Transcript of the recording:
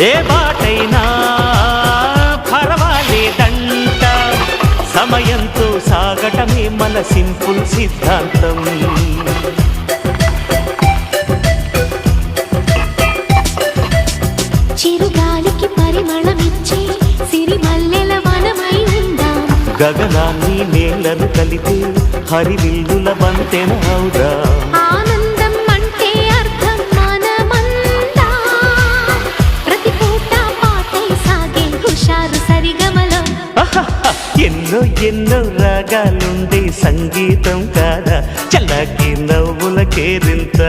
ఏ బాటైనా పర్వాలేదంట, సమయంతో సాగటమే మన సింపుల్ సిద్ధాంతం. చిరుగాలికి పరిమళమిచ్చే సిరిమల్లెల వనమై ఉందాం, గగనాన్ని నేలను కలిపే హరివిల్లుల బంతెన అవుదాం. ఆనందం అంటే అర్థం మనమంతా, ప్రతి పూట పాటై సాగే హుషారు సరిగమలో. ఎన్నో ఎన్నో రాగాలుండే సంగీతం కాదా, చల్లకి నవ్వుల కేరింత.